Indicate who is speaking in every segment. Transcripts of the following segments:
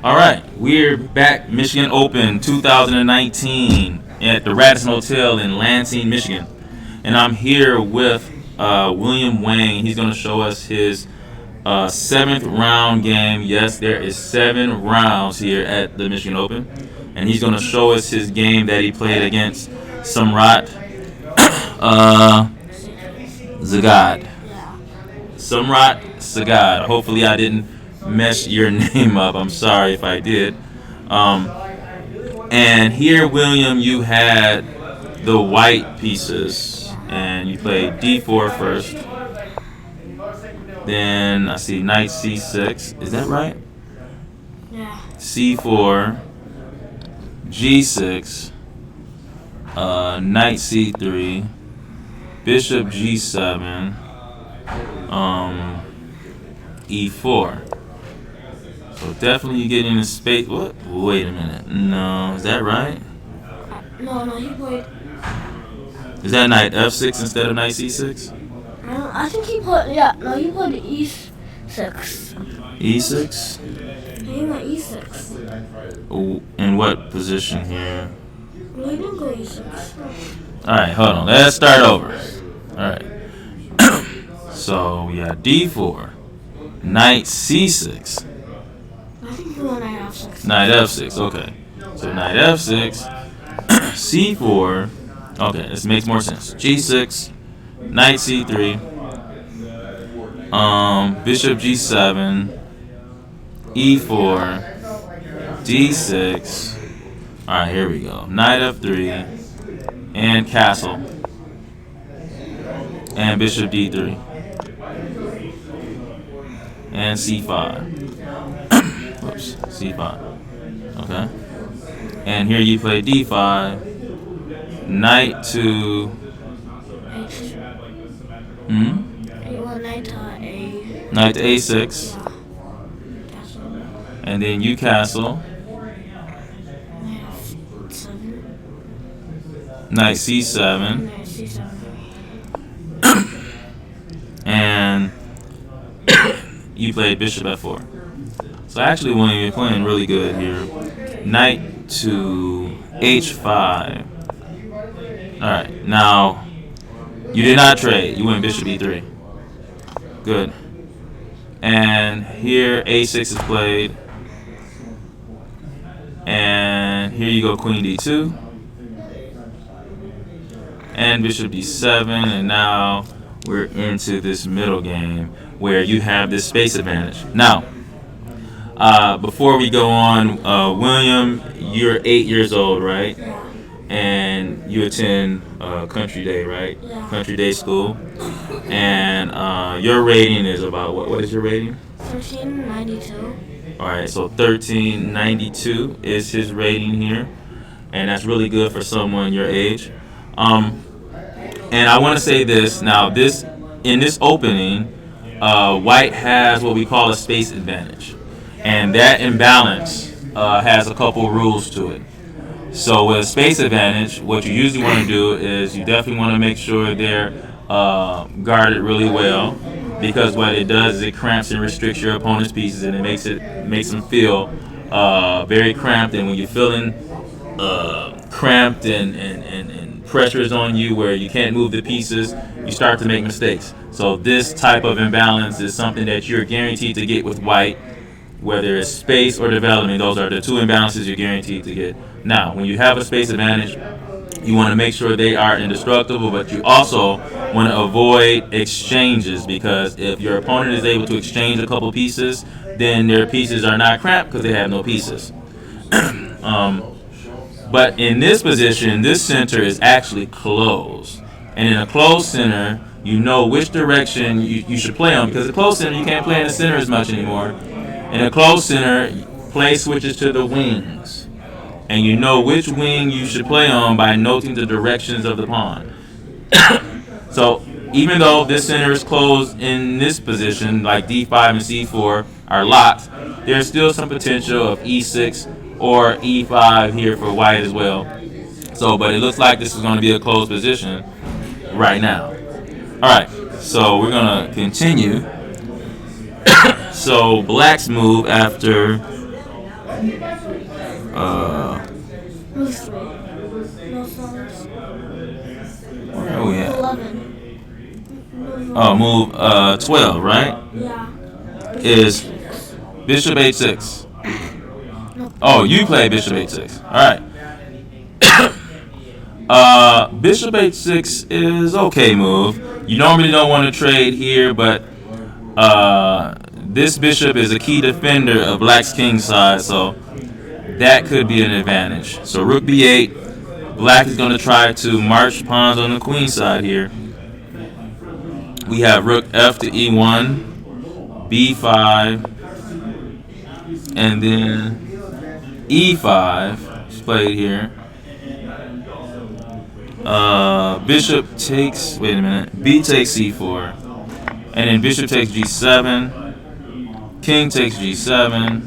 Speaker 1: All right, we're back. Michigan Open 2019 at the Radisson Hotel in Lansing, Michigan, and I'm here with William Wang. He's going to show us his seventh round game. Yes, there is 7 rounds here at the Michigan Open, and he's going to show us his game that he played against SAMRAAT Zagade. SAMRAAT Zagade. Hopefully, I didn't mess your name up. I'm sorry if I did. And here, William, you had the white pieces, and you played d4 first. Then I see knight c6. Is that right?
Speaker 2: Yeah.
Speaker 1: c4, g6, knight c3, bishop g7, e4. So definitely you get in the space. What? Wait a minute. No, is that right?
Speaker 2: No, he played.
Speaker 1: Is that knight f6 instead of knight c6?
Speaker 2: I think he played. Yeah, no, he played e6.
Speaker 1: e6?
Speaker 2: He went e6.
Speaker 1: Oh, in what position here?
Speaker 2: No, he didn't go e6.
Speaker 1: All right, hold on. Let's start over. All right. So we got d4, knight c6.
Speaker 2: I think he went knight f6.
Speaker 1: Knight f6. Okay. So knight f6, c4. Okay, this makes more sense. g6, knight c3, bishop g7, e4, d6. All right, here we go. Knight f3 and castle, and bishop d3 and c5. Whoops, c5. Okay. And here you play d5, knight to knight to a6, and then you castle, knight c7, and you played bishop f4. So actually, William, you're playing really good here. Knight to h5. All right, now you did not trade. You went bishop e3. Good. And here a6 is played. And here you go queen d2. And bishop d7. And now we're into this middle game where you have this space advantage. Now, before we go on, William, you're 8 years old, right?
Speaker 2: Yeah.
Speaker 1: And you attend Country Day, right?
Speaker 2: Yeah.
Speaker 1: Country Day school. And your rating is about what? What is your rating?
Speaker 2: 1392.
Speaker 1: All right, so 1392 is his rating here, and that's really good for someone your age. And I want to say this now. In this opening, White has what we call a space advantage, and that imbalance has a couple rules to it. So with a space advantage, what you usually want to do is you definitely want to make sure they're guarded really well, because what it does is it cramps and restricts your opponent's pieces, and it makes them feel very cramped. And when you're feeling cramped and pressure is on you where you can't move the pieces, you start to make mistakes. So this type of imbalance is something that you're guaranteed to get with White, whether it's space or development. Those are the two imbalances you're guaranteed to get. Now, when you have a space advantage, you want to make sure they are indestructible, but you also want to avoid exchanges, because if your opponent is able to exchange a couple pieces, then their pieces are not cramped because they have no pieces. But in this position, this center is actually closed. And in a closed center, you know which direction you should play on, because the closed center, you can't play in the center as much anymore. In a closed center, play switches to the wings. And you know which wing you should play on by noting the directions of the pawn. So even though this center is closed in this position, like d5 and c4 are locked, there's still some potential of e6 or e5 here for White as well. So, but it looks like this is going to be a closed position right now. All right, so we're going to continue. So Black's move after
Speaker 2: Move 3. No songs.
Speaker 1: Where are we at?
Speaker 2: 11.
Speaker 1: Oh, move 12, right?
Speaker 2: Yeah.
Speaker 1: Is Bishop H6. Oh, you play Bishop H6. Alright. Bishop H6 is okay move. You normally don't want to trade here, but this bishop is a key defender of black's king side, so that could be an advantage. So rook b8. Black is going to try to march pawns on the queen side here. We have rook f to e1, b5, and then e5 is played here. Bishop takes, wait a minute, b takes c4, and then bishop takes g7, king takes g7,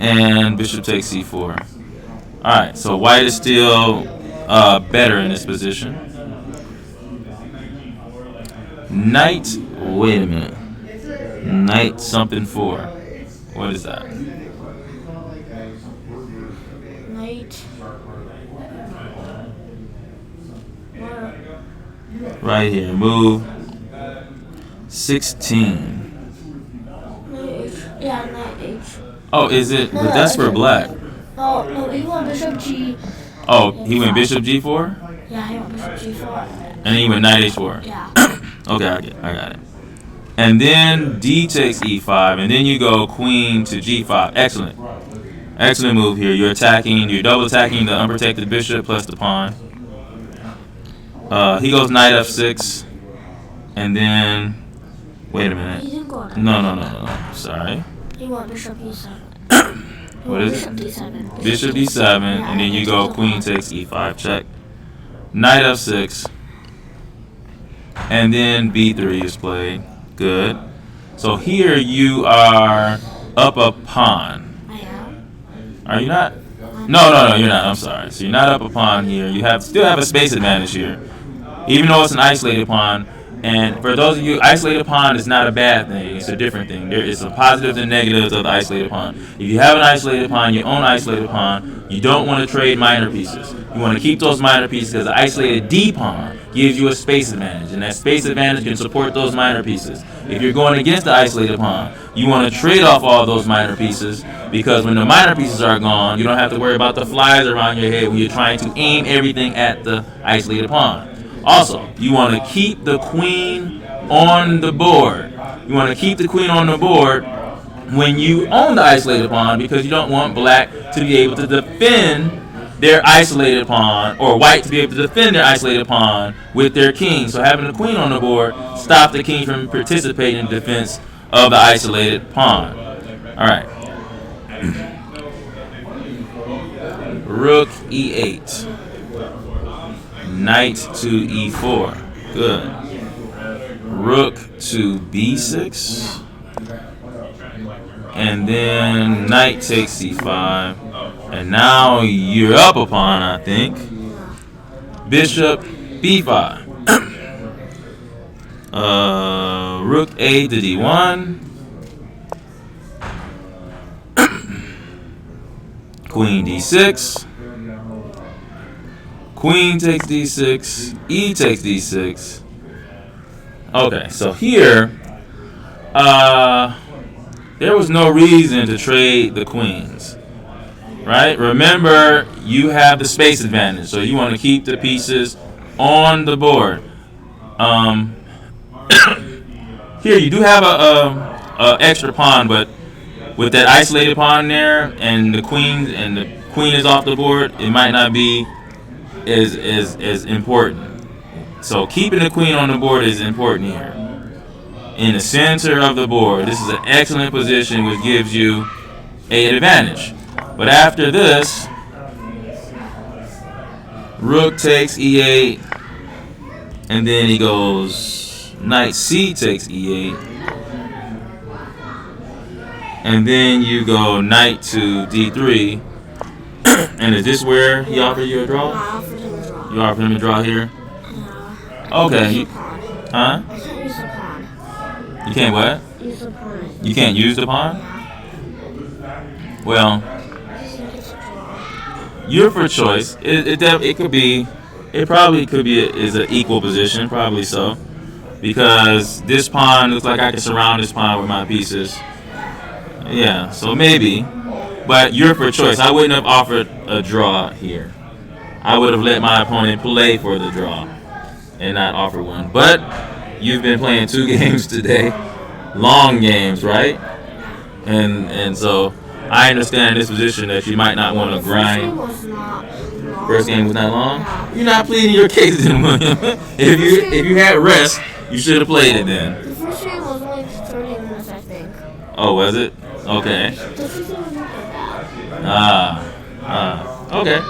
Speaker 1: and bishop takes c4. Alright, so white is still better in this position. Knight, wait a minute, knight something 4. What is that?
Speaker 2: Knight.
Speaker 1: Right here, move 16.
Speaker 2: Knight H. Yeah, Knight H.
Speaker 1: Oh, is it?
Speaker 2: No,
Speaker 1: But that's for black.
Speaker 2: Oh, no, he went Bishop G.
Speaker 1: Oh, he went bishop g4?
Speaker 2: Yeah, he went Bishop G4.
Speaker 1: And then he went knight h4.
Speaker 2: Yeah.
Speaker 1: Okay, I got it. And then d takes e5, and then you go queen to g5. Excellent. Excellent move here. You're double attacking the unprotected bishop plus the pawn. He goes knight f6, and then, wait a minute.
Speaker 2: He didn't go there.
Speaker 1: No. Sorry.
Speaker 2: He went Bishop E7.
Speaker 1: What is
Speaker 2: Bishop
Speaker 1: it?
Speaker 2: D7.
Speaker 1: Bishop d7, and then you go queen takes e5, check. Knight f6, and then b3 is played. Good. So here you are up a pawn.
Speaker 2: I am.
Speaker 1: Are you not? No, you're not. I'm sorry. So you're not up a pawn here. You still have a space advantage here, even though it's an isolated pawn. And for those of you, isolated pawn is not a bad thing. It's a different thing. There is some positives and negatives of the isolated pawn. If you have an isolated pawn, your own isolated pawn, you don't want to trade minor pieces. You want to keep those minor pieces because the isolated D pawn gives you a space advantage, and that space advantage can support those minor pieces. If you're going against the isolated pawn, you want to trade off all those minor pieces, because when the minor pieces are gone, you don't have to worry about the flies around your head when you're trying to aim everything at the isolated pawn. Also, you want to keep the queen on the board. You want to keep the queen on the board when you own the isolated pawn, because you don't want black to be able to defend their isolated pawn, or white to be able to defend their isolated pawn with their king. So having the queen on the board stops the king from participating in defense of the isolated pawn. Alright. Rook e8. Knight to e4. Good. Rook to b6. And then knight takes c5. And now you're up a pawn, I think. Bishop b5. Rook a to d1. Queen d6. Queen takes d6. E takes d6. Okay, so here, there was no reason to trade the queens, right? Remember, you have the space advantage, so you want to keep the pieces on the board. Here, you do have a extra pawn, but with that isolated pawn there, and the queen is off the board, it might not be as important. So keeping the queen on the board is important here. In the center of the board, this is an excellent position, which gives you an advantage. But after this, rook takes e8, and then he goes knight c takes e8, and then you go knight to d3. And is this where he offered you a draw?
Speaker 2: I offered him a draw.
Speaker 1: You offered him a draw here?
Speaker 2: Yeah.
Speaker 1: Okay. Huh?
Speaker 2: I can't use the pawn.
Speaker 1: You can't what?
Speaker 2: Use the pawn.
Speaker 1: You can't use the pawn?
Speaker 2: Yeah.
Speaker 1: Well, you're for choice. It could be. It probably could be is an equal position. Probably so. Because this pawn looks like I can surround this pawn with my pieces. Yeah, so maybe. But you're for choice. I wouldn't have offered a draw here. I would have let my opponent play for the draw and not offer one. But you've been playing 2 games today. Long games, right? And so I understand in this position that you might not want to grind. First game was not long? You're not pleading your case then, William. if you had rest, you should have played it then.
Speaker 2: The first game was only 30 minutes, I think.
Speaker 1: Oh, was it? Okay.
Speaker 2: The first game wasn't that bad.
Speaker 1: Okay.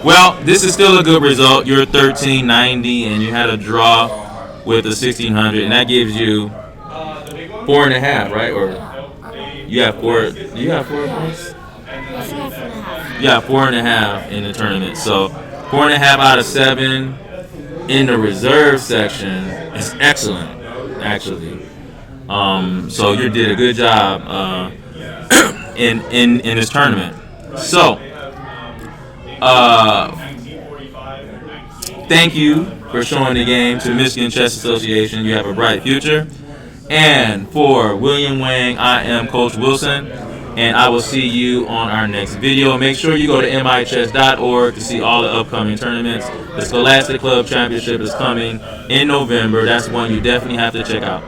Speaker 1: Well, this is still a good result. You're 1390, and you had a draw with the 1600, and that gives you 4.5, right? Or you have 4? Do you have 4 points?
Speaker 2: Yes, I have 4.5.
Speaker 1: Yeah, 4.5 in the tournament. So 4.5 out of 7 in the reserve section is excellent, actually. So you did a good job in this tournament. So, thank you for showing the game to Michigan Chess Association. You have a bright future. And for William Wang, I am Coach Wilson, and I will see you on our next video. Make sure you go to michess.org to see all the upcoming tournaments. The Scholastic Club Championship is coming in November. That's one you definitely have to check out.